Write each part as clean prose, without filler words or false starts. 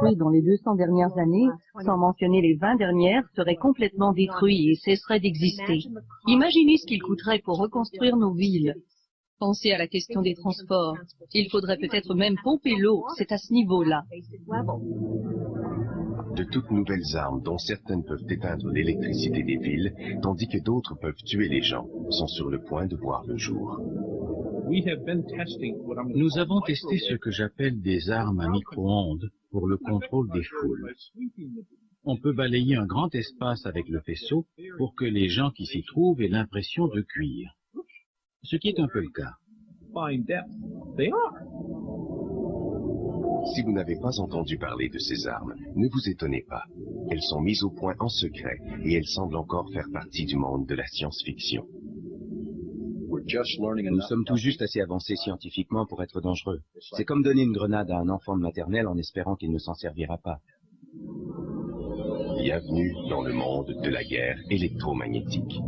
construits dans les 200 dernières années, sans mentionner les 20 dernières, seraient complètement détruits et cesseraient d'exister. Imaginez ce qu'il coûterait pour reconstruire nos villes. Pensez à la question des transports. Il faudrait peut-être même pomper l'eau, c'est à ce niveau-là. De toutes nouvelles armes dont certaines peuvent éteindre l'électricité des villes, tandis que d'autres peuvent tuer les gens, sont sur le point de voir le jour. Nous avons testé ce que j'appelle des armes à micro-ondes pour le contrôle des foules. On peut balayer un grand espace avec le faisceau pour que les gens qui s'y trouvent aient l'impression de cuire. Ce qui est un peu le cas. Si vous n'avez pas entendu parler de ces armes, ne vous étonnez pas. Elles sont mises au point en secret et elles semblent encore faire partie du monde de la science-fiction. Nous sommes tout juste assez avancés scientifiquement pour être dangereux. C'est comme donner une grenade à un enfant de maternelle en espérant qu'il ne s'en servira pas. Bienvenue dans le monde de la guerre électromagnétique.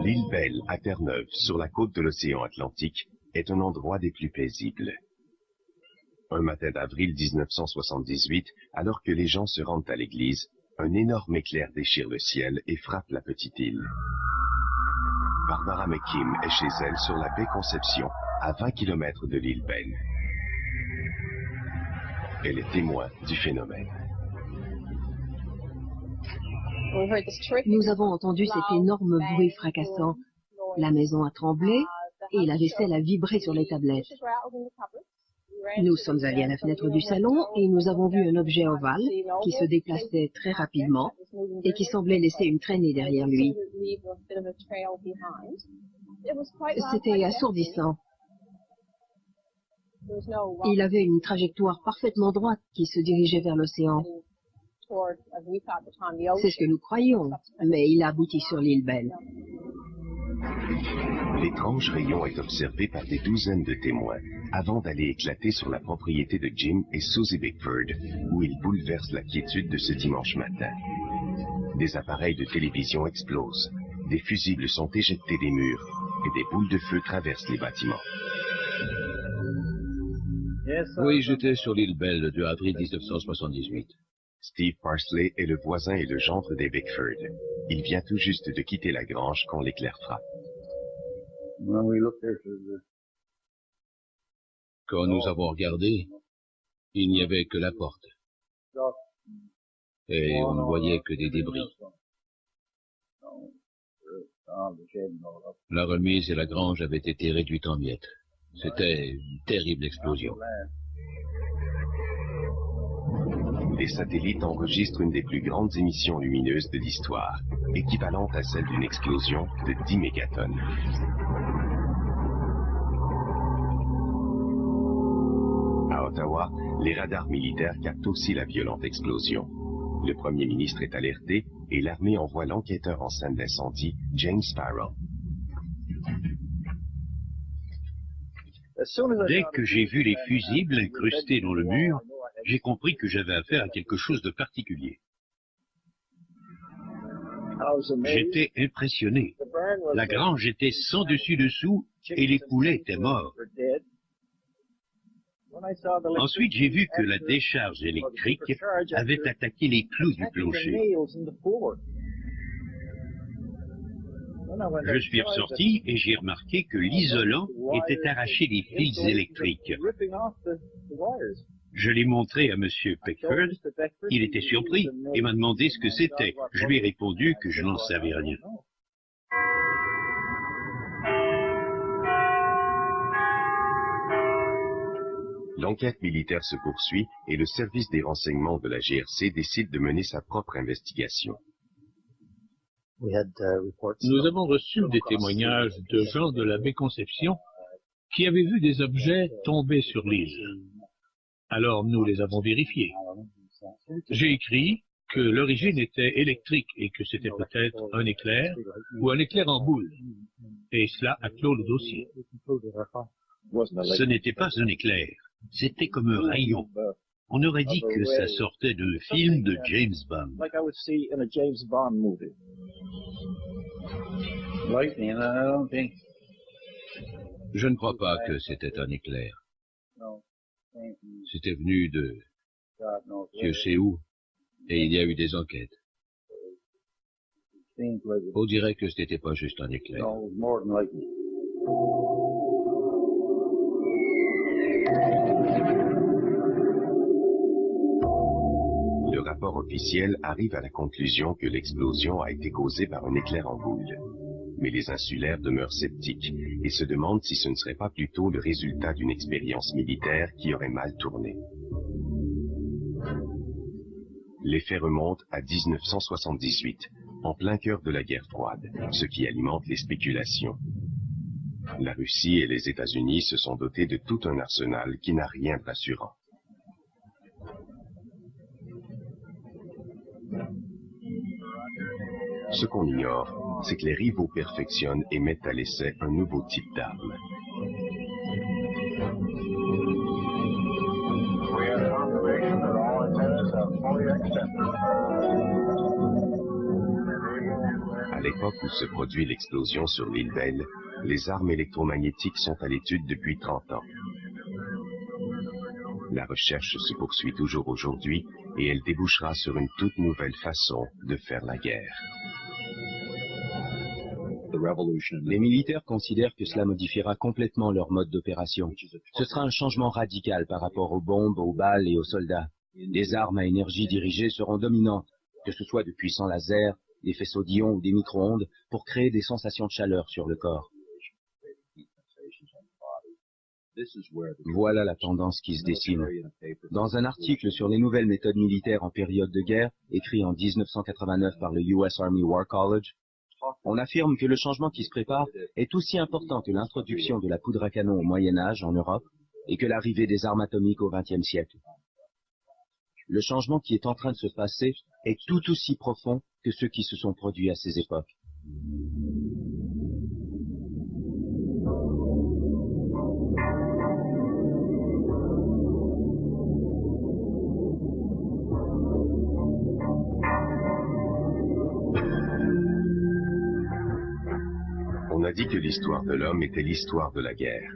L'île Belle, à Terre-Neuve, sur la côte de l'océan Atlantique, est un endroit des plus paisibles. Un matin d'avril 1978, alors que les gens se rendent à l'église, un énorme éclair déchire le ciel et frappe la petite île. Barbara McKim est chez elle sur la baie Conception, à 20 km de l'île Belle. Elle est témoin du phénomène. Nous avons entendu cet énorme bruit fracassant. La maison a tremblé et la vaisselle a vibré sur les tablettes. Nous sommes allés à la fenêtre du salon et nous avons vu un objet ovale qui se déplaçait très rapidement et qui semblait laisser une traînée derrière lui. C'était assourdissant. Il avait une trajectoire parfaitement droite qui se dirigeait vers l'océan. C'est ce que nous croyions, mais il a abouti sur l'île Belle. L'étrange rayon est observé par des douzaines de témoins, avant d'aller éclater sur la propriété de Jim et Susie Bickford, où il bouleverse la quiétude de ce dimanche matin. Des appareils de télévision explosent, des fusibles sont éjectés des murs, et des boules de feu traversent les bâtiments. Oui, j'étais sur l'île Belle le 2 avril 1978. Steve Parsley est le voisin et le gendre des Bickford. Il vient tout juste de quitter la grange quand l'éclair frappe. Quand nous avons regardé, il n'y avait que la porte. Et on ne voyait que des débris. La remise et la grange avaient été réduites en miettes. C'était une terrible explosion. Les satellites enregistrent une des plus grandes émissions lumineuses de l'histoire, équivalente à celle d'une explosion de 10 mégatonnes. À Ottawa, les radars militaires captent aussi la violente explosion. Le premier ministre est alerté et l'armée envoie l'enquêteur en scène d'incendie, James Farrell. Dès que j'ai vu les fusibles incrustés dans le mur, j'ai compris que j'avais affaire à quelque chose de particulier. J'étais impressionné. La grange était sans dessus-dessous et les poulets étaient morts. Ensuite, j'ai vu que la décharge électrique avait attaqué les clous du clocher. Je suis ressorti et j'ai remarqué que l'isolant était arraché des fils électriques. Je l'ai montré à M. Beckford. Il était surpris et m'a demandé ce que c'était. Je lui ai répondu que je n'en savais rien. L'enquête militaire se poursuit et le service des renseignements de la GRC décide de mener sa propre investigation. Nous avons reçu des témoignages de gens de la baie Conception qui avaient vu des objets tomber sur l'île. Alors nous les avons vérifiés. J'ai écrit que l'origine était électrique et que c'était peut-être un éclair ou un éclair en boule. Et cela a clos le dossier. Ce n'était pas un éclair, c'était comme un rayon. On aurait dit que ça sortait de film de James Bond. Je ne crois pas que c'était un éclair. C'était venu de Dieu sait où, et il y a eu des enquêtes. On dirait que ce n'était pas juste un éclair. Le rapport officiel arrive à la conclusion que l'explosion a été causée par un éclair en boule. Mais les insulaires demeurent sceptiques et se demandent si ce ne serait pas plutôt le résultat d'une expérience militaire qui aurait mal tourné. Les faits remontent à 1978, en plein cœur de la guerre froide, ce qui alimente les spéculations. La Russie et les États-Unis se sont dotés de tout un arsenal qui n'a rien de rassurant. Ce qu'on ignore, c'est que les rivaux perfectionnent et mettent à l'essai un nouveau type d'arme. À l'époque où se produit l'explosion sur l'île Belle, les armes électromagnétiques sont à l'étude depuis 30 ans. La recherche se poursuit toujours aujourd'hui et elle débouchera sur une toute nouvelle façon de faire la guerre. Les militaires considèrent que cela modifiera complètement leur mode d'opération. Ce sera un changement radical par rapport aux bombes, aux balles et aux soldats. Les armes à énergie dirigée seront dominantes, que ce soit de puissants lasers, des faisceaux d'ions ou des micro-ondes, pour créer des sensations de chaleur sur le corps. Voilà la tendance qui se dessine. Dans un article sur les nouvelles méthodes militaires en période de guerre, écrit en 1989 par le US Army War College, on affirme que le changement qui se prépare est aussi important que l'introduction de la poudre à canon au Moyen-Âge en Europe et que l'arrivée des armes atomiques au XXe siècle. Le changement qui est en train de se passer est tout aussi profond que ceux qui se sont produits à ces époques. On a dit que l'histoire de l'homme était l'histoire de la guerre.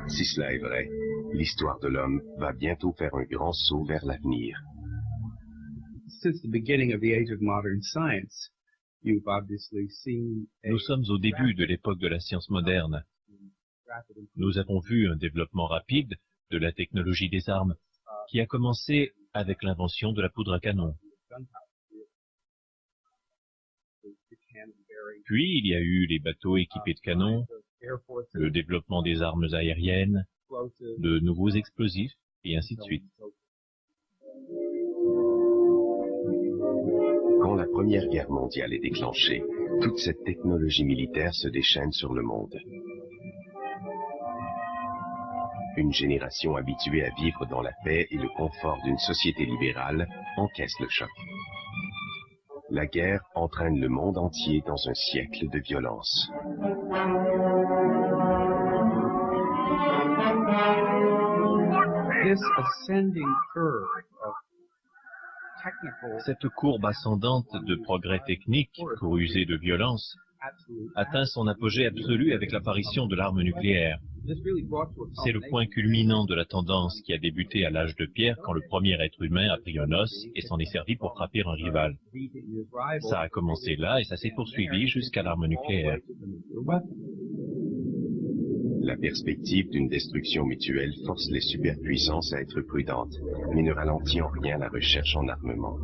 Si cela est vrai, l'histoire de l'homme va bientôt faire un grand saut vers l'avenir. Nous sommes au début de l'époque de la science moderne. Nous avons vu un développement rapide de la technologie des armes qui a commencé avec l'invention de la poudre à canon. Puis il y a eu les bateaux équipés de canons, le développement des armes aériennes, de nouveaux explosifs, et ainsi de suite. Quand la Première Guerre mondiale est déclenchée, toute cette technologie militaire se déchaîne sur le monde. Une génération habituée à vivre dans la paix et le confort d'une société libérale encaisse le choc. La guerre entraîne le monde entier dans un siècle de violence. Cette courbe ascendante de progrès technique, pour user de violence, atteint son apogée absolu avec l'apparition de l'arme nucléaire. C'est le point culminant de la tendance qui a débuté à l'âge de pierre quand le premier être humain a pris un os et s'en est servi pour frapper un rival. Ça a commencé là et ça s'est poursuivi jusqu'à l'arme nucléaire. La perspective d'une destruction mutuelle force les superpuissances à être prudentes, mais ne ralentit en rien la recherche en armement.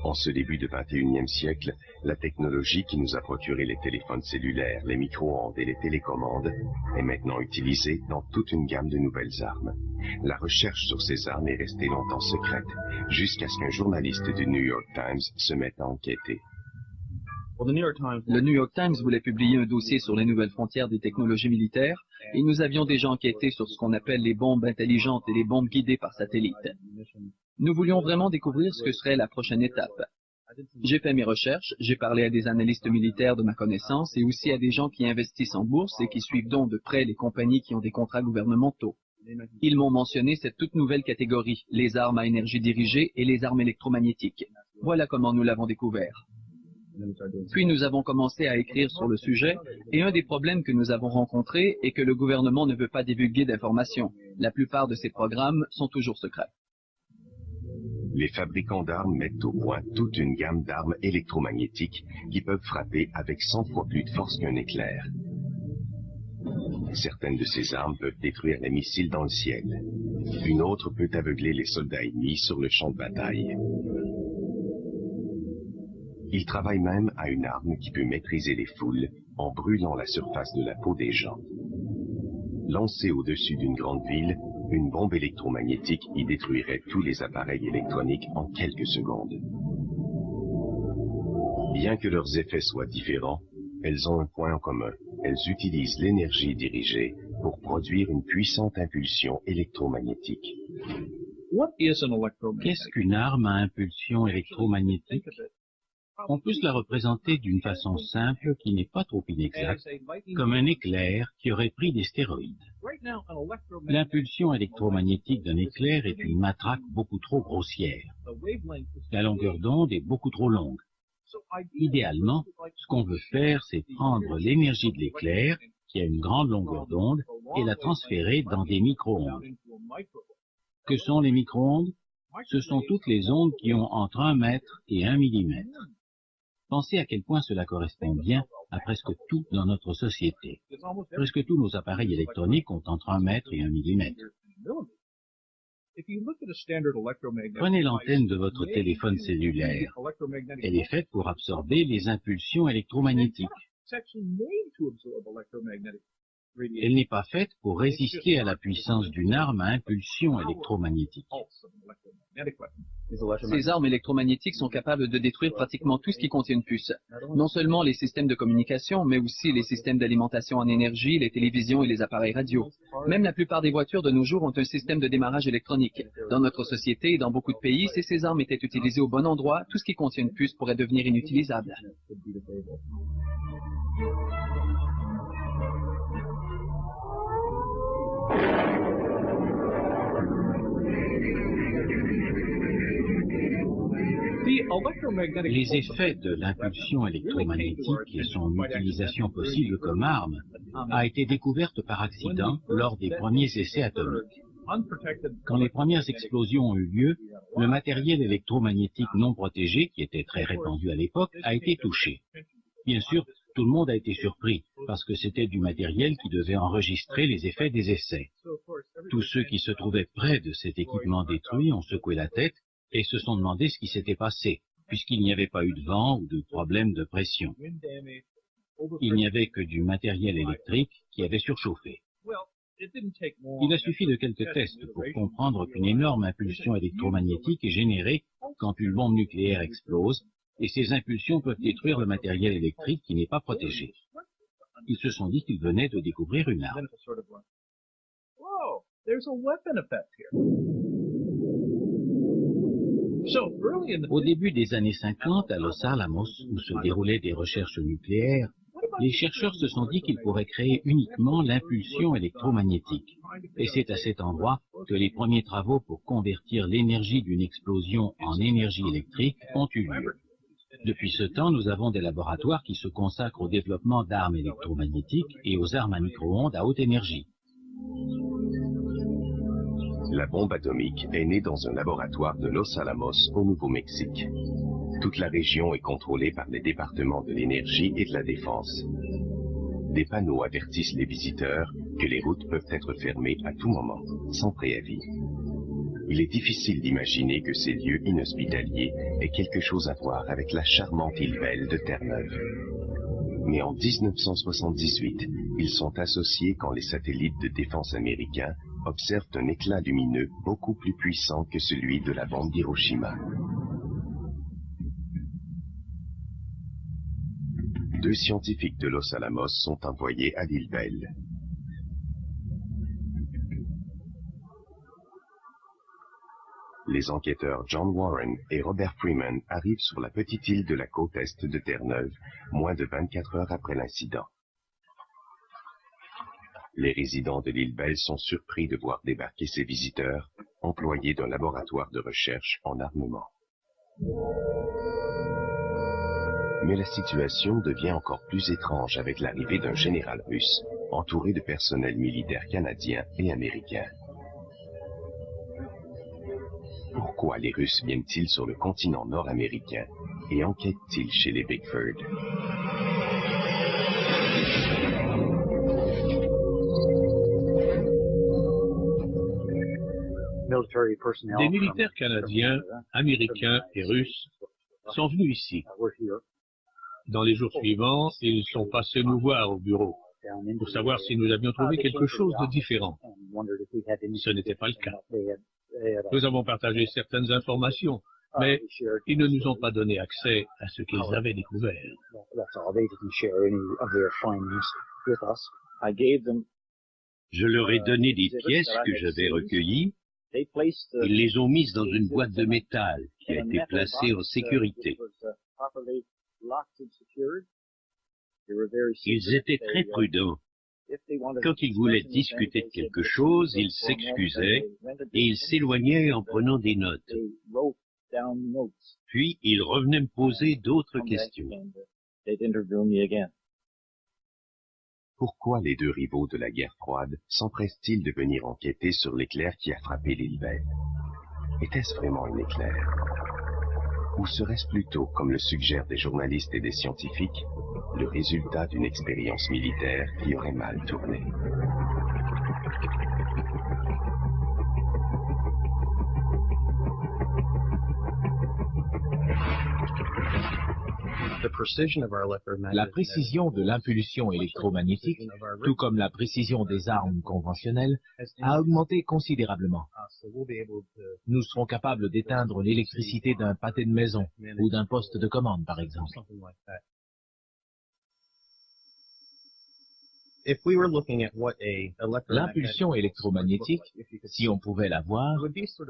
En ce début du XXIe siècle, la technologie qui nous a procuré les téléphones cellulaires, les micro-ondes et les télécommandes est maintenant utilisée dans toute une gamme de nouvelles armes. La recherche sur ces armes est restée longtemps secrète, jusqu'à ce qu'un journaliste du New York Times se mette à enquêter. Le New York Times voulait publier un dossier sur les nouvelles frontières des technologies militaires et nous avions déjà enquêté sur ce qu'on appelle les bombes intelligentes et les bombes guidées par satellite. Nous voulions vraiment découvrir ce que serait la prochaine étape. J'ai fait mes recherches, j'ai parlé à des analystes militaires de ma connaissance et aussi à des gens qui investissent en bourse et qui suivent donc de près les compagnies qui ont des contrats gouvernementaux. Ils m'ont mentionné cette toute nouvelle catégorie, les armes à énergie dirigée et les armes électromagnétiques. Voilà comment nous l'avons découvert. Puis nous avons commencé à écrire sur le sujet, et un des problèmes que nous avons rencontrés est que le gouvernement ne veut pas divulguer d'informations. La plupart de ces programmes sont toujours secrets. Les fabricants d'armes mettent au point toute une gamme d'armes électromagnétiques qui peuvent frapper avec 100 fois plus de force qu'un éclair. Certaines de ces armes peuvent détruire les missiles dans le ciel. Une autre peut aveugler les soldats ennemis sur le champ de bataille. Ils travaillent même à une arme qui peut maîtriser les foules en brûlant la surface de la peau des gens. Lancée au-dessus d'une grande ville, une bombe électromagnétique y détruirait tous les appareils électroniques en quelques secondes. Bien que leurs effets soient différents, elles ont un point en commun. Elles utilisent l'énergie dirigée pour produire une puissante impulsion électromagnétique. Qu'est-ce qu'une arme à impulsion électromagnétique? On peut se la représenter d'une façon simple qui n'est pas trop inexacte, comme un éclair qui aurait pris des stéroïdes. L'impulsion électromagnétique d'un éclair est une matraque beaucoup trop grossière. La longueur d'onde est beaucoup trop longue. Idéalement, ce qu'on veut faire, c'est prendre l'énergie de l'éclair, qui a une grande longueur d'onde, et la transférer dans des micro-ondes. Que sont les micro-ondes? Ce sont toutes les ondes qui ont entre 1 mètre et 1 millimètre. Pensez à quel point cela correspond bien à presque tout dans notre société. Presque tous nos appareils électroniques ont entre 1 mètre et 1 millimètre. Prenez l'antenne de votre téléphone cellulaire. Elle est faite pour absorber les impulsions électromagnétiques. Elle n'est pas faite pour résister à la puissance d'une arme à impulsion électromagnétique. Ces armes électromagnétiques sont capables de détruire pratiquement tout ce qui contient une puce. Non seulement les systèmes de communication, mais aussi les systèmes d'alimentation en énergie, les télévisions et les appareils radio. Même la plupart des voitures de nos jours ont un système de démarrage électronique. Dans notre société et dans beaucoup de pays, si ces armes étaient utilisées au bon endroit, tout ce qui contient une puce pourrait devenir inutilisable. Les effets de l'impulsion électromagnétique et son utilisation possible comme arme a été découverte par accident lors des premiers essais atomiques. Quand les premières explosions ont eu lieu, le matériel électromagnétique non protégé, qui était très répandu à l'époque, a été touché. Bien sûr, tout le monde a été surpris, parce que c'était du matériel qui devait enregistrer les effets des essais. Tous ceux qui se trouvaient près de cet équipement détruit ont secoué la tête et se sont demandé ce qui s'était passé, puisqu'il n'y avait pas eu de vent ou de problème de pression. Il n'y avait que du matériel électrique qui avait surchauffé. Il a suffi de quelques tests pour comprendre qu'une énorme impulsion électromagnétique est générée quand une bombe nucléaire explose, et ces impulsions peuvent détruire le matériel électrique qui n'est pas protégé. Ils se sont dit qu'ils venaient de découvrir une arme. Au début des années 50, à Los Alamos, où se déroulaient des recherches nucléaires, les chercheurs se sont dit qu'ils pourraient créer uniquement l'impulsion électromagnétique. Et c'est à cet endroit que les premiers travaux pour convertir l'énergie d'une explosion en énergie électrique ont eu lieu. Depuis ce temps, nous avons des laboratoires qui se consacrent au développement d'armes électromagnétiques et aux armes à micro-ondes à haute énergie. La bombe atomique est née dans un laboratoire de Los Alamos au Nouveau-Mexique. Toute la région est contrôlée par les départements de l'énergie et de la défense. Des panneaux avertissent les visiteurs que les routes peuvent être fermées à tout moment, sans préavis. Il est difficile d'imaginer que ces lieux inhospitaliers aient quelque chose à voir avec la charmante île belle de Terre-Neuve. Mais en 1978, ils sont associés quand les satellites de défense américains observent un éclat lumineux beaucoup plus puissant que celui de la bombe d'Hiroshima. Deux scientifiques de Los Alamos sont envoyés à l'île Belle. Les enquêteurs John Warren et Robert Freeman arrivent sur la petite île de la côte est de Terre-Neuve, moins de 24 heures après l'incident. Les résidents de l'île Belle sont surpris de voir débarquer ces visiteurs, employés d'un laboratoire de recherche en armement. Mais la situation devient encore plus étrange avec l'arrivée d'un général russe, entouré de personnel militaire canadien et américain. Pourquoi les Russes viennent-ils sur le continent nord-américain et enquêtent-ils chez les Bickford? Des militaires canadiens, américains et russes sont venus ici. Dans les jours suivants, ils sont passés nous voir au bureau pour savoir si nous avions trouvé quelque chose de différent. Ce n'était pas le cas. Nous avons partagé certaines informations, mais ils ne nous ont pas donné accès à ce qu'ils avaient découvert. Je leur ai donné des pièces que j'avais recueillies. Ils les ont mises dans une boîte de métal qui a été placée en sécurité. Ils étaient très prudents. Quand ils voulaient discuter de quelque chose, ils s'excusaient et ils s'éloignaient en prenant des notes. Puis ils revenaient me poser d'autres questions. Pourquoi les deux rivaux de la guerre froide s'empressent-ils de venir enquêter sur l'éclair qui a frappé l'île Belle? Était-ce vraiment un éclair? Ou serait-ce plutôt, comme le suggèrent des journalistes et des scientifiques, le résultat d'une expérience militaire qui aurait mal tourné? La précision de l'impulsion électromagnétique, tout comme la précision des armes conventionnelles, a augmenté considérablement. Nous serons capables d'éteindre l'électricité d'un pâté de maison ou d'un poste de commande, par exemple. L'impulsion électromagnétique, si on pouvait la voir,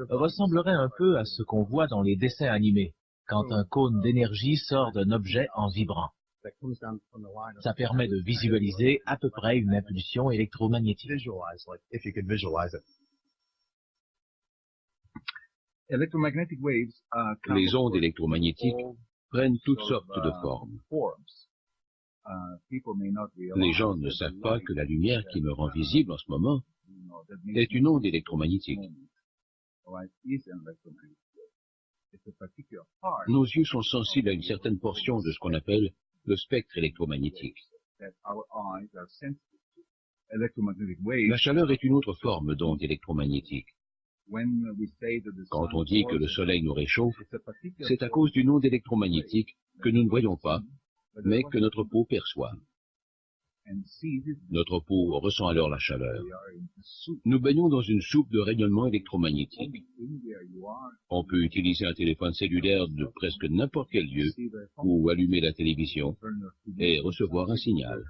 ressemblerait un peu à ce qu'on voit dans les dessins animés, quand un cône d'énergie sort d'un objet en vibrant. Ça permet de visualiser à peu près une impulsion électromagnétique. Les ondes électromagnétiques prennent toutes sortes de formes. Les gens ne savent pas que la lumière qui me rend visible en ce moment est une onde électromagnétique. Nos yeux sont sensibles à une certaine portion de ce qu'on appelle le spectre électromagnétique. La chaleur est une autre forme d'onde électromagnétique. Quand on dit que le soleil nous réchauffe, c'est à cause d'une onde électromagnétique que nous ne voyons pas, mais que notre peau perçoit. Notre peau ressent alors la chaleur. Nous baignons dans une soupe de rayonnement électromagnétique. On peut utiliser un téléphone cellulaire de presque n'importe quel lieu ou allumer la télévision et recevoir un signal.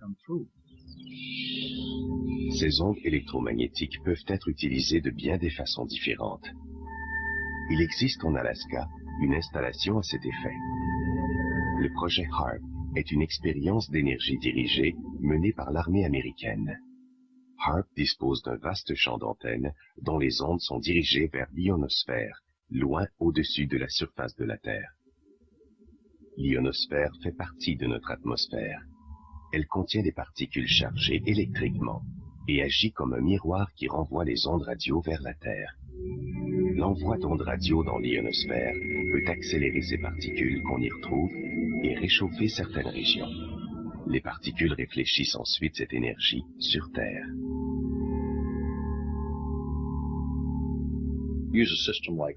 Ces ondes électromagnétiques peuvent être utilisées de bien des façons différentes. Il existe en Alaska une installation à cet effet. Le projet HARP est une expérience d'énergie dirigée menée par l'armée américaine. HARP dispose d'un vaste champ d'antennes dont les ondes sont dirigées vers l'ionosphère, loin au-dessus de la surface de la Terre. L'ionosphère fait partie de notre atmosphère. Elle contient des particules chargées électriquement et agit comme un miroir qui renvoie les ondes radio vers la Terre. L'envoi d'ondes radio dans l'ionosphère peut accélérer ces particules qu'on y retrouve et réchauffer certaines régions. Les particules réfléchissent ensuite cette énergie sur Terre.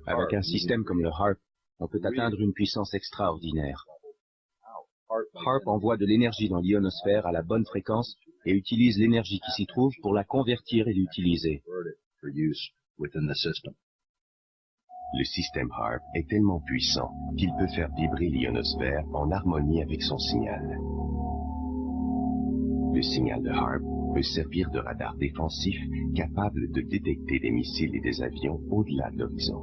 Avec un système comme le HARP, on peut atteindre une puissance extraordinaire. HARP envoie de l'énergie dans l'ionosphère à la bonne fréquence et utilise l'énergie qui s'y trouve pour la convertir et l'utiliser. Le système HARP est tellement puissant qu'il peut faire vibrer l'ionosphère en harmonie avec son signal. Le signal de HARP peut servir de radar défensif capable de détecter des missiles et des avions au-delà de l'horizon.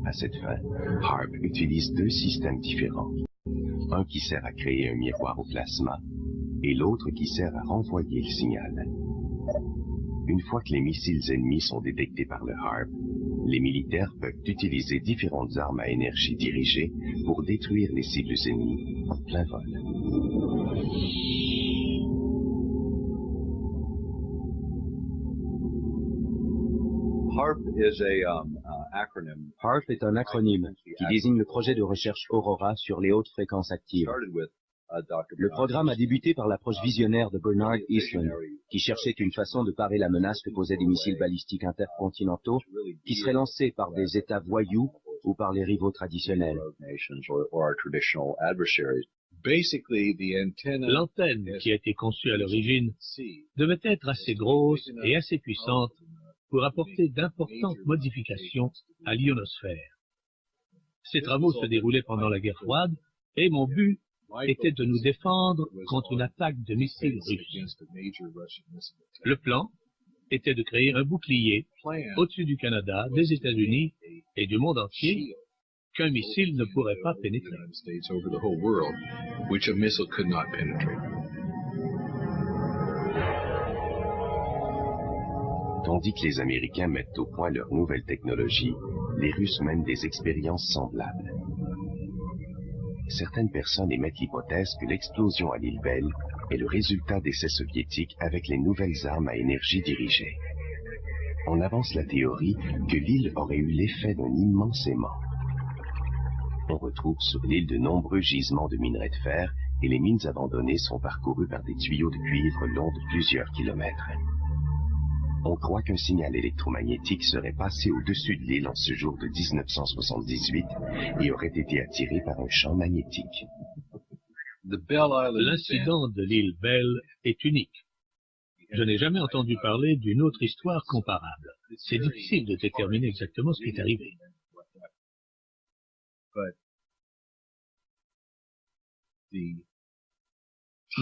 À cette fin, HARP utilise deux systèmes différents. Un qui sert à créer un miroir au plasma et l'autre qui sert à renvoyer le signal. Une fois que les missiles ennemis sont détectés par le HARP, les militaires peuvent utiliser différentes armes à énergie dirigée pour détruire les cibles ennemies en plein vol. HARP est un acronyme qui désigne le projet de recherche Aurora sur les hautes fréquences actives. Le programme a débuté par l'approche visionnaire de Bernard Eastlund, qui cherchait une façon de parer la menace que posaient des missiles balistiques intercontinentaux qui seraient lancés par des États voyous ou par les rivaux traditionnels. L'antenne qui a été conçue à l'origine devait être assez grosse et assez puissante pour apporter d'importantes modifications à l'ionosphère. Ces travaux se déroulaient pendant la guerre froide et mon but était de nous défendre contre une attaque de missiles russes. Le plan était de créer un bouclier au-dessus du Canada, des États-Unis et du monde entier qu'un missile ne pourrait pas pénétrer. Tandis que les Américains mettent au point leur nouvelle technologie, les Russes mènent des expériences semblables. Certaines personnes émettent l'hypothèse que l'explosion à l'île Belle est le résultat d'essais soviétiques avec les nouvelles armes à énergie dirigée. On avance la théorie que l'île aurait eu l'effet d'un immense aimant. On retrouve sur l'île de nombreux gisements de minerais de fer et les mines abandonnées sont parcourues par des tuyaux de cuivre longs de plusieurs kilomètres. On croit qu'un signal électromagnétique serait passé au-dessus de l'île en ce jour de 1978 et aurait été attiré par un champ magnétique. L'incident de l'île Belle est unique. Je n'ai jamais entendu parler d'une autre histoire comparable. C'est difficile de déterminer exactement ce qui est arrivé.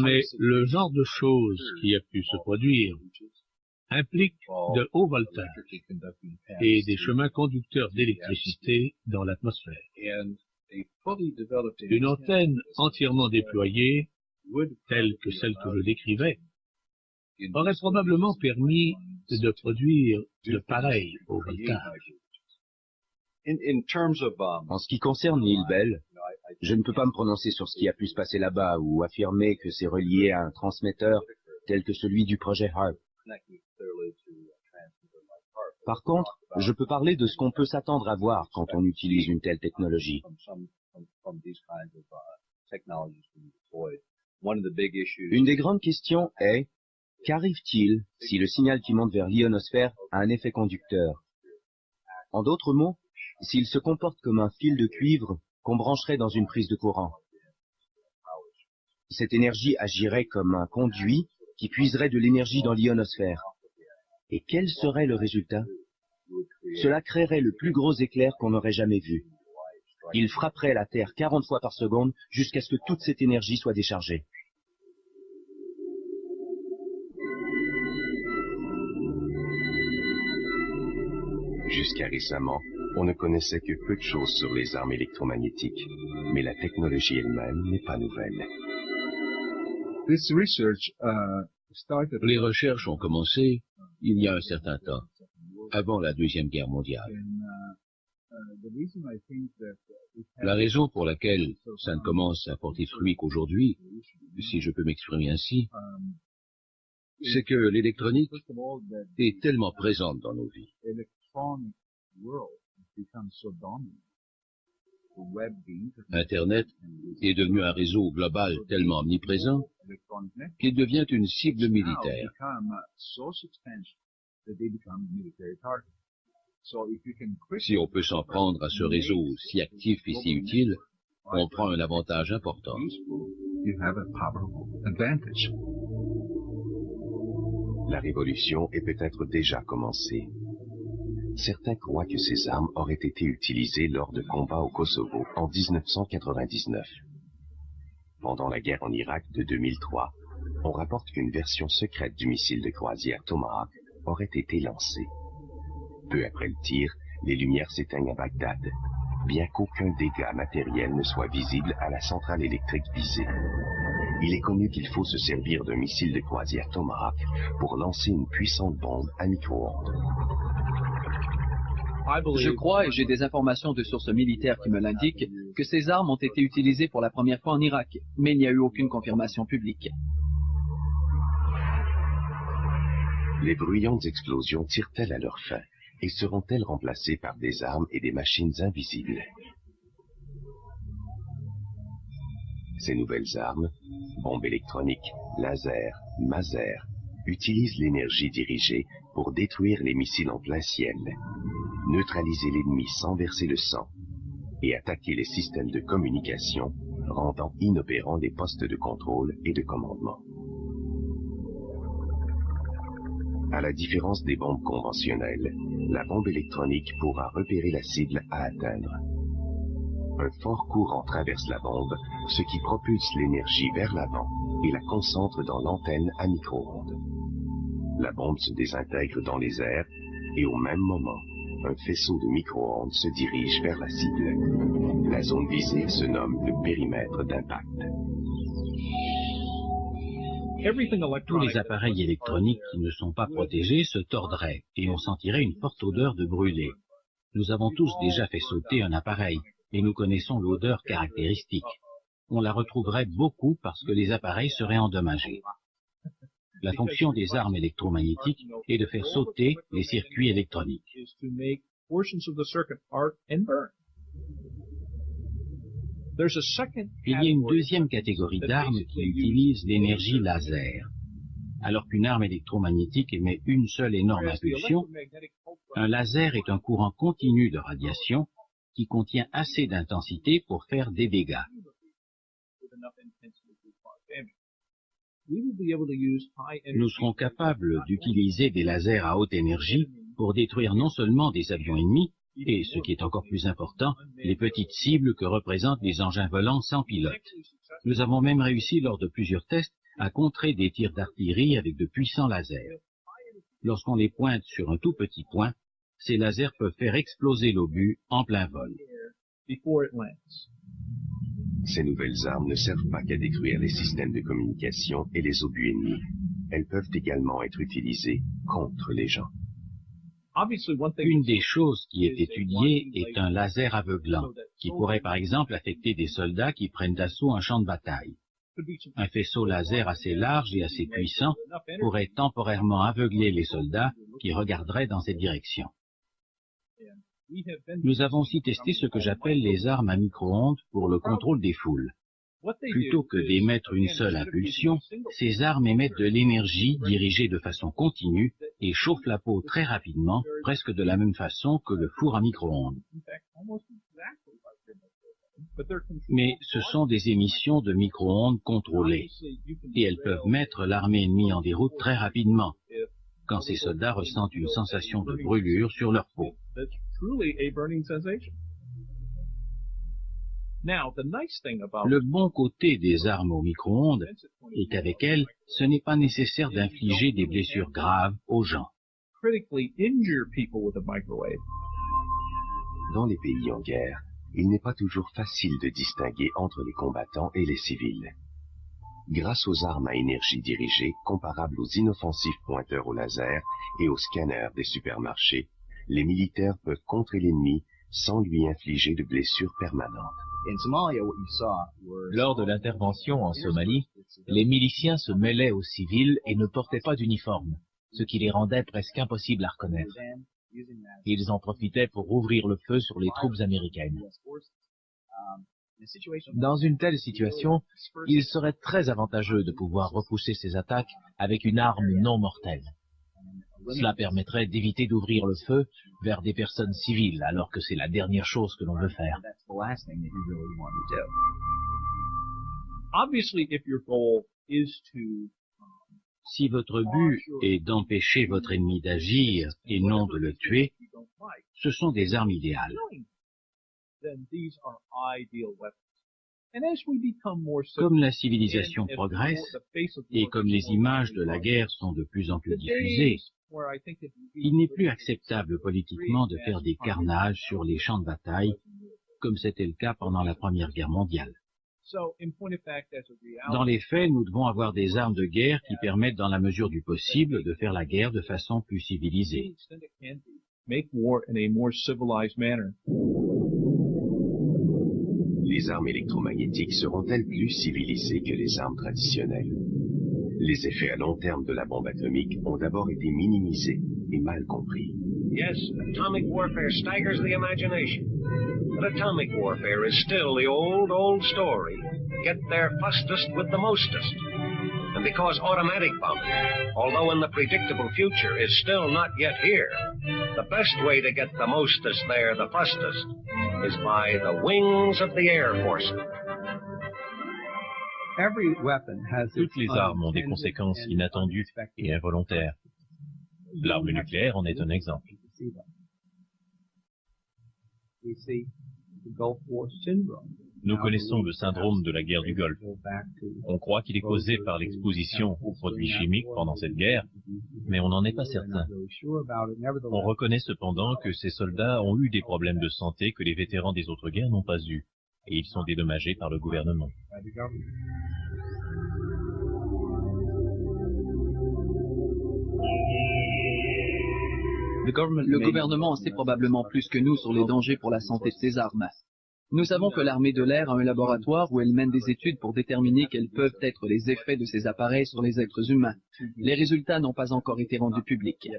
Mais le genre de choses qui a pu se produire implique de hauts voltages et des chemins conducteurs d'électricité dans l'atmosphère. Une antenne entièrement déployée, telle que celle que je décrivais, aurait probablement permis de produire de pareils hauts voltages. En ce qui concerne l'île Belle, je ne peux pas me prononcer sur ce qui a pu se passer là-bas ou affirmer que c'est relié à un transmetteur tel que celui du projet HARP. Par contre, je peux parler de ce qu'on peut s'attendre à voir quand on utilise une telle technologie. Une des grandes questions est, qu'arrive-t-il si le signal qui monte vers l'ionosphère a un effet conducteur? En d'autres mots, s'il se comporte comme un fil de cuivre qu'on brancherait dans une prise de courant. Cette énergie agirait comme un conduit qui puiserait de l'énergie dans l'ionosphère. Et quel serait le résultat? Cela créerait le plus gros éclair qu'on aurait jamais vu. Il frapperait la Terre 40 fois par seconde jusqu'à ce que toute cette énergie soit déchargée. Jusqu'à récemment, on ne connaissait que peu de choses sur les armes électromagnétiques, mais la technologie elle-même n'est pas nouvelle. Les recherches ont commencé il y a un certain temps, avant la Deuxième Guerre mondiale. La raison pour laquelle ça ne commence à porter fruit qu'aujourd'hui, si je peux m'exprimer ainsi, c'est que l'électronique est tellement présente dans nos vies. Internet est devenu un réseau global tellement omniprésent qu'il devient une cible militaire. Si on peut s'en prendre à ce réseau si actif et si utile, on prend un avantage important. La révolution est peut-être déjà commencée. Certains croient que ces armes auraient été utilisées lors de combats au Kosovo en 1999. Pendant la guerre en Irak de 2003, on rapporte qu'une version secrète du missile de croisière Tomahawk aurait été lancée. Peu après le tir, les lumières s'éteignent à Bagdad, bien qu'aucun dégât matériel ne soit visible à la centrale électrique visée. Il est connu qu'il faut se servir d'un missile de croisière Tomahawk pour lancer une puissante bombe à micro-ondes. Je crois, et j'ai des informations de sources militaires qui me l'indiquent, que ces armes ont été utilisées pour la première fois en Irak, mais il n'y a eu aucune confirmation publique. Les bruyantes explosions tirent-elles à leur fin et seront-elles remplacées par des armes et des machines invisibles? Ces nouvelles armes, bombes électroniques, lasers, masers, utilisent l'énergie dirigée pour détruire les missiles en plein ciel, neutraliser l'ennemi sans verser le sang et attaquer les systèmes de communication, rendant inopérants les postes de contrôle et de commandement. À la différence des bombes conventionnelles, la bombe électronique pourra repérer la cible à atteindre. Un fort courant traverse la bombe, ce qui propulse l'énergie vers l'avant et la concentre dans l'antenne à micro-ondes. La bombe se désintègre dans les airs et au même moment, un faisceau de micro-ondes se dirige vers la cible. La zone visée se nomme le périmètre d'impact. Tous les appareils électroniques qui ne sont pas protégés se tordraient et on sentirait une forte odeur de brûlé. Nous avons tous déjà fait sauter un appareil et nous connaissons l'odeur caractéristique. On la retrouverait beaucoup parce que les appareils seraient endommagés. La fonction des armes électromagnétiques est de faire sauter les circuits électroniques. Il y a une deuxième catégorie d'armes qui utilisent l'énergie laser. Alors qu'une arme électromagnétique émet une seule énorme impulsion, un laser est un courant continu de radiation qui contient assez d'intensité pour faire des dégâts. Nous serons capables d'utiliser des lasers à haute énergie pour détruire non seulement des avions ennemis, et, ce qui est encore plus important, les petites cibles que représentent les engins volants sans pilote. Nous avons même réussi lors de plusieurs tests à contrer des tirs d'artillerie avec de puissants lasers. Lorsqu'on les pointe sur un tout petit point, ces lasers peuvent faire exploser l'obus en plein vol. Ces nouvelles armes ne servent pas qu'à détruire les systèmes de communication et les obus ennemis. Elles peuvent également être utilisées contre les gens. Une des choses qui est étudiée est un laser aveuglant, qui pourrait par exemple affecter des soldats qui prennent d'assaut un champ de bataille. Un faisceau laser assez large et assez puissant pourrait temporairement aveugler les soldats qui regarderaient dans cette direction. Nous avons aussi testé ce que j'appelle les armes à micro-ondes pour le contrôle des foules. Plutôt que d'émettre une seule impulsion, ces armes émettent de l'énergie dirigée de façon continue et chauffent la peau très rapidement, presque de la même façon que le four à micro-ondes. Mais ce sont des émissions de micro-ondes contrôlées, et elles peuvent mettre l'armée ennemie en déroute très rapidement, quand ces soldats ressentent une sensation de brûlure sur leur peau. Le bon côté des armes au micro-ondes est qu'avec elles, ce n'est pas nécessaire d'infliger des blessures graves aux gens. Dans les pays en guerre, il n'est pas toujours facile de distinguer entre les combattants et les civils. Grâce aux armes à énergie dirigée, comparables aux inoffensifs pointeurs au laser et aux scanners des supermarchés, les militaires peuvent contrer l'ennemi sans lui infliger de blessures permanentes. Lors de l'intervention en Somalie, les miliciens se mêlaient aux civils et ne portaient pas d'uniforme, ce qui les rendait presque impossibles à reconnaître. Ils en profitaient pour ouvrir le feu sur les troupes américaines. Dans une telle situation, il serait très avantageux de pouvoir repousser ces attaques avec une arme non mortelle. Cela permettrait d'éviter d'ouvrir le feu vers des personnes civiles, alors que c'est la dernière chose que l'on veut faire. Si votre but est d'empêcher votre ennemi d'agir et non de le tuer, ce sont des armes idéales. Comme la civilisation progresse et comme les images de la guerre sont de plus en plus diffusées, il n'est plus acceptable politiquement de faire des carnages sur les champs de bataille, comme c'était le cas pendant la Première Guerre mondiale. Dans les faits, nous devons avoir des armes de guerre qui permettent, dans la mesure du possible, de faire la guerre de façon plus civilisée. Les armes électromagnétiques seront-elles plus civilisées que les armes traditionnelles? Les effets à long terme de la bombe atomique ont d'abord été minimisés et mal compris. Yes, atomic warfare staggers the imagination. But atomic warfare is still the old story. Get there fastest with the mostest. And because automatic bombing, although in the predictable future, is still not yet here, the best way to get the mostest there the fastest is by the wings of the Air Force. Toutes les armes ont des conséquences inattendues et involontaires. L'arme nucléaire en est un exemple. Nous connaissons le syndrome de la guerre du Golfe. On croit qu'il est causé par l'exposition aux produits chimiques pendant cette guerre, mais on n'en est pas certain. On reconnaît cependant que ces soldats ont eu des problèmes de santé que les vétérans des autres guerres n'ont pas eus, et ils sont dédommagés par le gouvernement. Le gouvernement en sait probablement plus que nous sur les dangers pour la santé de ces armes. Nous savons que l'armée de l'air a un laboratoire où elle mène des études pour déterminer quels peuvent être les effets de ces appareils sur les êtres humains. Les résultats n'ont pas encore été rendus publics.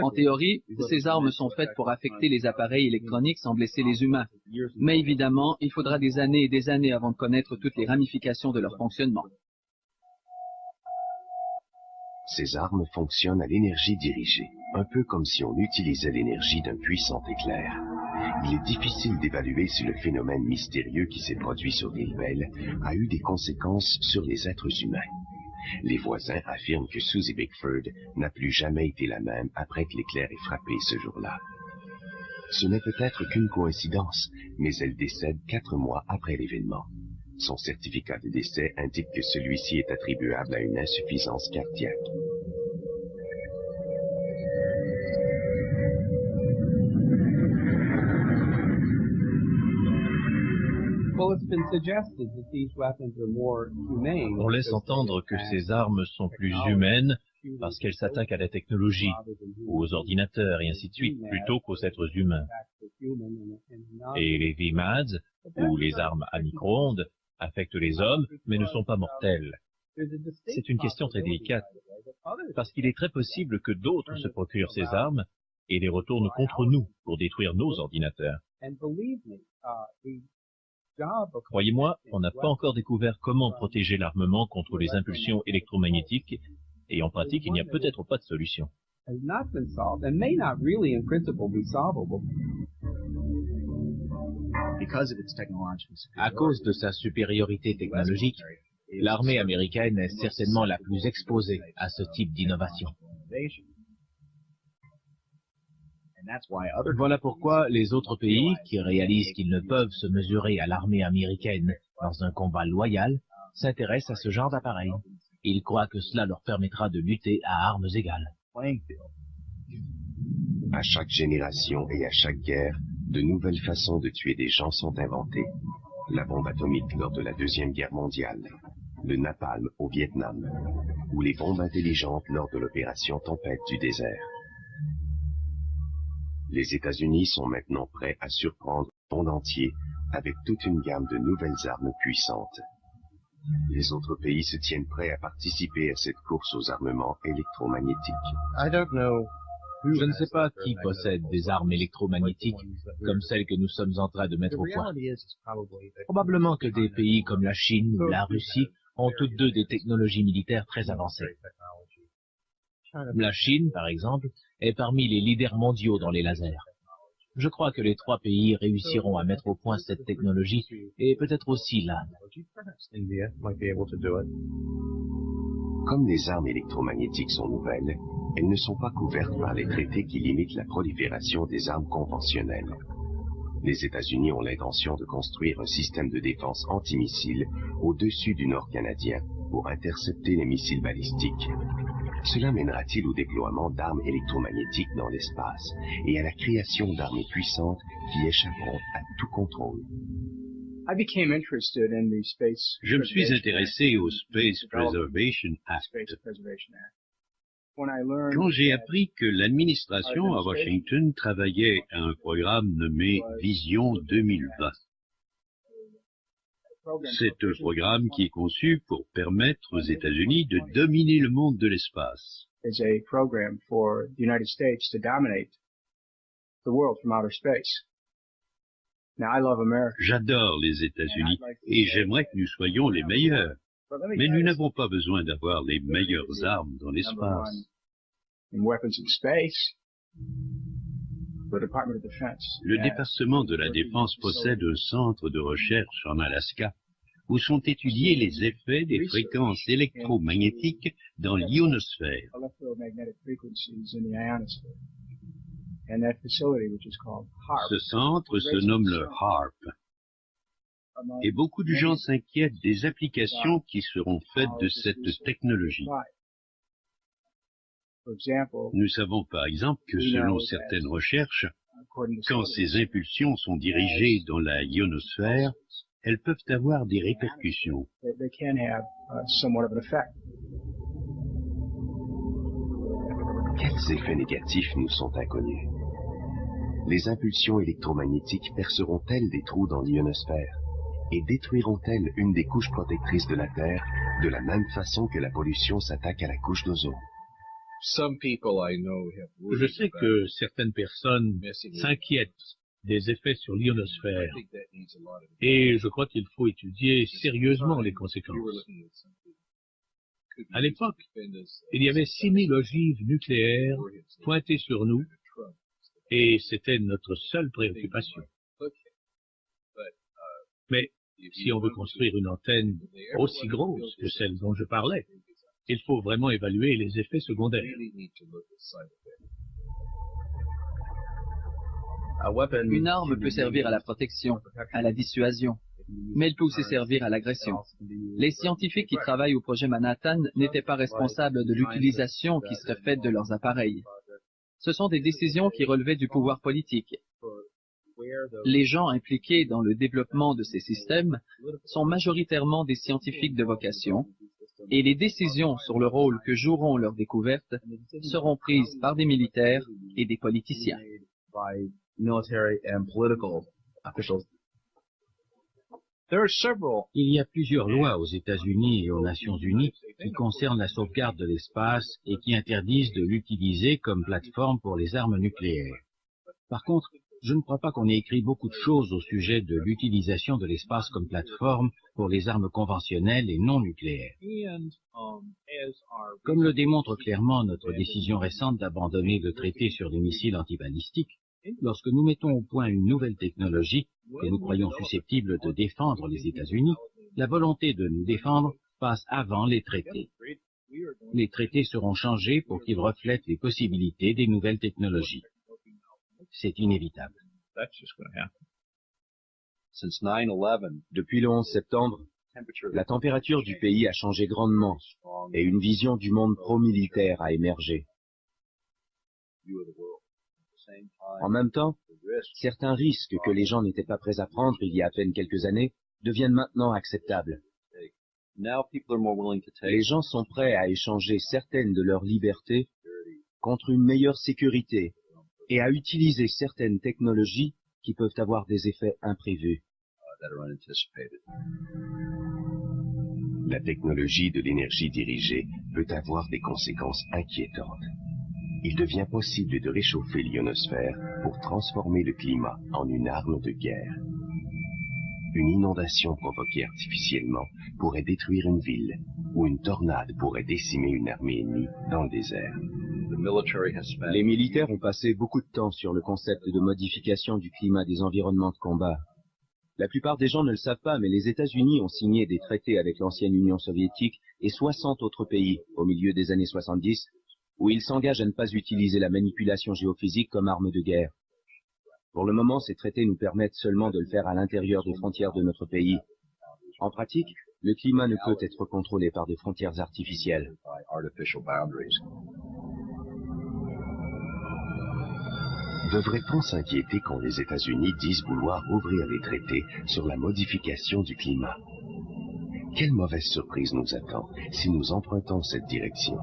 En théorie, ces armes sont faites pour affecter les appareils électroniques sans blesser les humains. Mais évidemment, il faudra des années et des années avant de connaître toutes les ramifications de leur fonctionnement. Ces armes fonctionnent à l'énergie dirigée, un peu comme si on utilisait l'énergie d'un puissant éclair. Il est difficile d'évaluer si le phénomène mystérieux qui s'est produit sur l'île Belle a eu des conséquences sur les êtres humains. Les voisins affirment que Susie Bickford n'a plus jamais été la même après que l'éclair ait frappé ce jour-là. Ce n'est peut-être qu'une coïncidence, mais elle décède 4 mois après l'événement. Son certificat de décès indique que celui-ci est attribuable à une insuffisance cardiaque. On laisse entendre que ces armes sont plus humaines parce qu'elles s'attaquent à la technologie, aux ordinateurs et ainsi de suite, plutôt qu'aux êtres humains. Et les VMADS, ou les armes à micro-ondes, affectent les hommes, mais ne sont pas mortelles. C'est une question très délicate, parce qu'il est très possible que d'autres se procurent ces armes et les retournent contre nous pour détruire nos ordinateurs. Croyez-moi, on n'a pas encore découvert comment protéger l'armement contre les impulsions électromagnétiques, et en pratique, il n'y a peut-être pas de solution. À cause de sa supériorité technologique, l'armée américaine est certainement la plus exposée à ce type d'innovation. Voilà pourquoi les autres pays, qui réalisent qu'ils ne peuvent se mesurer à l'armée américaine dans un combat loyal, s'intéressent à ce genre d'appareil. Ils croient que cela leur permettra de lutter à armes égales. À chaque génération et à chaque guerre, de nouvelles façons de tuer des gens sont inventées. La bombe atomique lors de la Deuxième Guerre mondiale, le napalm au Vietnam, ou les bombes intelligentes lors de l'opération Tempête du désert. Les États-Unis sont maintenant prêts à surprendre le monde entier avec toute une gamme de nouvelles armes puissantes. Les autres pays se tiennent prêts à participer à cette course aux armements électromagnétiques. Je ne sais pas qui possède des armes électromagnétiques comme celles que nous sommes en train de mettre au point. Probablement que des pays comme la Chine ou la Russie ont toutes deux des technologies militaires très avancées. La Chine, par exemple, est parmi les leaders mondiaux dans les lasers. Je crois que les 3 pays réussiront à mettre au point cette technologie, et peut-être aussi l'Inde. Comme les armes électromagnétiques sont nouvelles, elles ne sont pas couvertes par les traités qui limitent la prolifération des armes conventionnelles. Les États-Unis ont l'intention de construire un système de défense antimissiles au-dessus du Nord canadien pour intercepter les missiles balistiques. Cela mènera-t-il au déploiement d'armes électromagnétiques dans l'espace et à la création d'armées puissantes qui échapperont à tout contrôle? Je me suis intéressé au Space Preservation Act. Quand j'ai appris que l'administration à Washington travaillait à un programme nommé Vision 2020. C'est un programme qui est conçu pour permettre aux États-Unis de dominer le monde de l'espace. J'adore les États-Unis et j'aimerais que nous soyons les meilleurs. Mais nous n'avons pas besoin d'avoir les meilleures armes dans l'espace. Le département de la Défense possède un centre de recherche en Alaska où sont étudiés les effets des fréquences électromagnétiques dans l'ionosphère. Ce centre se nomme le HAARP. Et beaucoup de gens s'inquiètent des applications qui seront faites de cette technologie. Nous savons par exemple que selon certaines recherches, quand ces impulsions sont dirigées dans la ionosphère, elles peuvent avoir des répercussions. Quels effets négatifs nous sont inconnus? Les impulsions électromagnétiques perceront-elles des trous dans l'ionosphère et détruiront-elles une des couches protectrices de la Terre de la même façon que la pollution s'attaque à la couche d'ozone? Je sais que certaines personnes s'inquiètent des effets sur l'ionosphère et je crois qu'il faut étudier sérieusement les conséquences. À l'époque, il y avait 6000 ogives nucléaires pointées sur nous et c'était notre seule préoccupation. Mais si on veut construire une antenne aussi grosse que celle dont je parlais, il faut vraiment évaluer les effets secondaires. Une arme peut servir à la protection, à la dissuasion, mais elle peut aussi servir à l'agression. Les scientifiques qui travaillent au projet Manhattan n'étaient pas responsables de l'utilisation qui serait faite de leurs appareils. Ce sont des décisions qui relevaient du pouvoir politique. Les gens impliqués dans le développement de ces systèmes sont majoritairement des scientifiques de vocation, et les décisions sur le rôle que joueront leurs découvertes seront prises par des militaires et des politiciens. Il y a plusieurs lois aux États-Unis et aux Nations Unies qui concernent la sauvegarde de l'espace et qui interdisent de l'utiliser comme plateforme pour les armes nucléaires. Par contre, je ne crois pas qu'on ait écrit beaucoup de choses au sujet de l'utilisation de l'espace comme plateforme pour les armes conventionnelles et non nucléaires. Comme le démontre clairement notre décision récente d'abandonner le traité sur les missiles antibalistiques, lorsque nous mettons au point une nouvelle technologie que nous croyons susceptible de défendre les États-Unis, la volonté de nous défendre passe avant les traités. Les traités seront changés pour qu'ils reflètent les possibilités des nouvelles technologies. C'est inévitable. Depuis le 11 septembre, la température du pays a changé grandement et une vision du monde pro-militaire a émergé. En même temps, certains risques que les gens n'étaient pas prêts à prendre il y a à peine quelques années deviennent maintenant acceptables. Les gens sont prêts à échanger certaines de leurs libertés contre une meilleure sécurité et à utiliser certaines technologies qui peuvent avoir des effets imprévus. La technologie de l'énergie dirigée peut avoir des conséquences inquiétantes. Il devient possible de réchauffer l'ionosphère pour transformer le climat en une arme de guerre. Une inondation provoquée artificiellement pourrait détruire une ville, ou une tornade pourrait décimer une armée ennemie dans le désert. Les militaires ont passé beaucoup de temps sur le concept de modification du climat des environnements de combat. La plupart des gens ne le savent pas, mais les États-Unis ont signé des traités avec l'ancienne Union soviétique et 60 autres pays au milieu des années 70, où ils s'engagent à ne pas utiliser la manipulation géophysique comme arme de guerre. Pour le moment, ces traités nous permettent seulement de le faire à l'intérieur des frontières de notre pays. En pratique, Le climat ne peut être contrôlé par des frontières artificielles. Devrait-on s'inquiéter quand les États-Unis disent vouloir ouvrir les traités sur la modification du climat? Quelle mauvaise surprise nous attend si nous empruntons cette direction?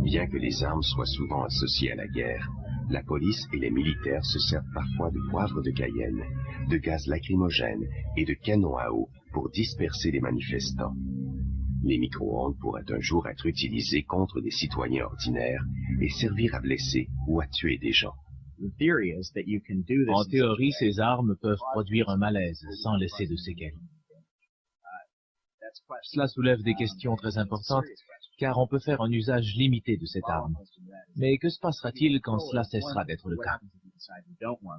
Bien que les armes soient souvent associées à la guerre, la police et les militaires se servent parfois de poivre de Cayenne, de gaz lacrymogène et de canons à eau pour disperser les manifestants. Les micro-ondes pourraient un jour être utilisés contre des citoyens ordinaires et servir à blesser ou à tuer des gens. En théorie, ces armes peuvent produire un malaise sans laisser de séquelles. Cela soulève des questions très importantes, car on peut faire un usage limité de cette arme. Mais que se passera-t-il quand cela cessera d'être le cas?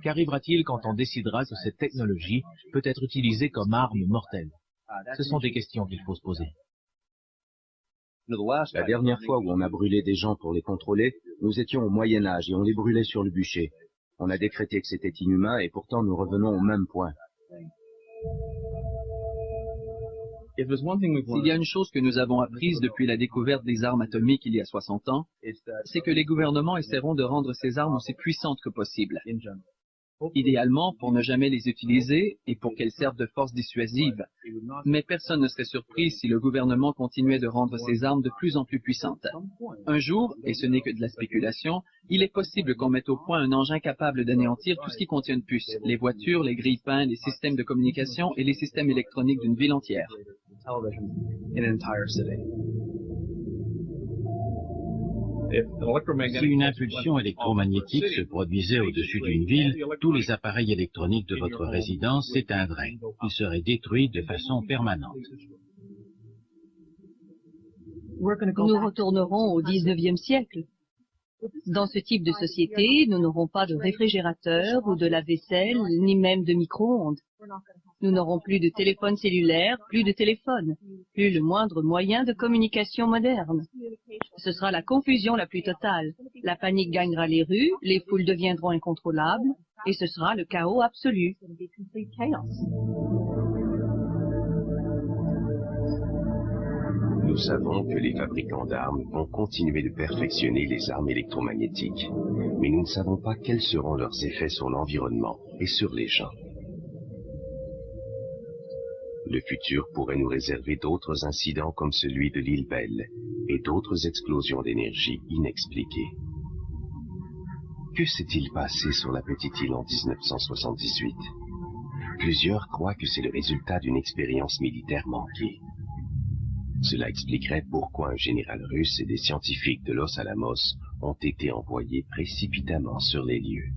Qu'arrivera-t-il quand on décidera que cette technologie peut être utilisée comme arme mortelle? Ce sont des questions qu'il faut se poser. La dernière fois où on a brûlé des gens pour les contrôler, nous étions au Moyen-Âge et on les brûlait sur le bûcher. On a décrété que c'était inhumain et pourtant nous revenons au même point. S'il y a une chose que nous avons apprise depuis la découverte des armes atomiques il y a 60 ans, c'est que les gouvernements essaieront de rendre ces armes aussi puissantes que possible. Idéalement, pour ne jamais les utiliser et pour qu'elles servent de force dissuasive. Mais personne ne serait surpris si le gouvernement continuait de rendre ces armes de plus en plus puissantes. Un jour, et ce n'est que de la spéculation, il est possible qu'on mette au point un engin capable d'anéantir tout ce qui contient une puce, les voitures, les grille-pains, les systèmes de communication et les systèmes électroniques d'une ville entière. Si une impulsion électromagnétique se produisait au-dessus d'une ville, tous les appareils électroniques de votre résidence s'éteindraient. Ils seraient détruits de façon permanente. Nous retournerons au 19e siècle. Dans ce type de société, nous n'aurons pas de réfrigérateur ou de lave-vaisselle, ni même de micro-ondes. Nous n'aurons plus de téléphone cellulaire, plus de téléphone, plus le moindre moyen de communication moderne. Ce sera la confusion la plus totale. La panique gagnera les rues, les foules deviendront incontrôlables, et ce sera le chaos absolu. Nous savons que les fabricants d'armes vont continuer de perfectionner les armes électromagnétiques, mais nous ne savons pas quels seront leurs effets sur l'environnement et sur les gens. Le futur pourrait nous réserver d'autres incidents comme celui de l'île Belle et d'autres explosions d'énergie inexpliquées. Que s'est-il passé sur la petite île en 1978? Plusieurs croient que c'est le résultat d'une expérience militaire manquée. Cela expliquerait pourquoi un général russe et des scientifiques de Los Alamos ont été envoyés précipitamment sur les lieux.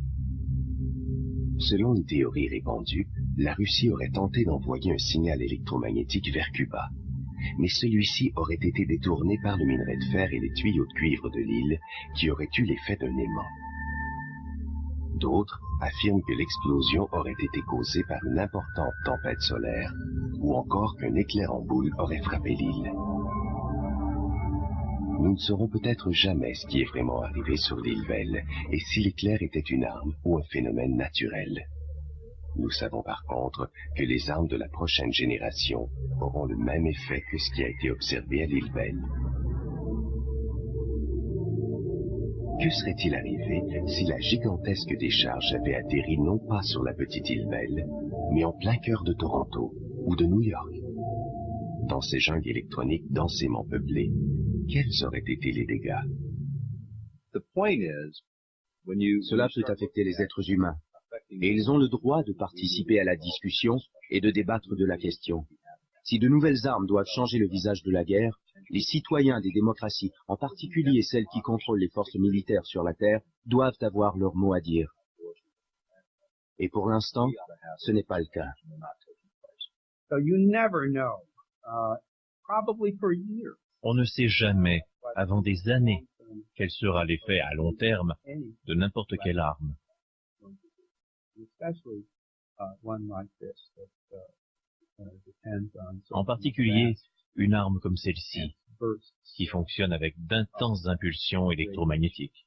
Selon une théorie répandue, la Russie aurait tenté d'envoyer un signal électromagnétique vers Cuba, mais celui-ci aurait été détourné par le minerai de fer et les tuyaux de cuivre de l'île qui auraient eu l'effet d'un aimant. D'autres affirment que l'explosion aurait été causée par une importante tempête solaire ou encore qu'un éclair en boule aurait frappé l'île. Nous ne saurons peut-être jamais ce qui est vraiment arrivé sur l'île Belle et si l'éclair était une arme ou un phénomène naturel. Nous savons par contre que les armes de la prochaine génération auront le même effet que ce qui a été observé à l'île Belle. Que serait-il arrivé si la gigantesque décharge avait atterri non pas sur la petite île Belle, mais en plein cœur de Toronto ou de New York? Dans ces jungles électroniques densément peuplées, quels auraient été les dégâts? Cela peut affecter les êtres humains, et ils ont le droit de participer à la discussion et de débattre de la question. Si de nouvelles armes doivent changer le visage de la guerre, les citoyens des démocraties, en particulier celles qui contrôlent les forces militaires sur la Terre, doivent avoir leur mot à dire. Et pour l'instant, ce n'est pas le cas. On ne sait jamais, avant des années, quel sera l'effet à long terme de n'importe quelle arme. En particulier, une arme comme celle-ci, qui fonctionne avec d'intenses impulsions électromagnétiques.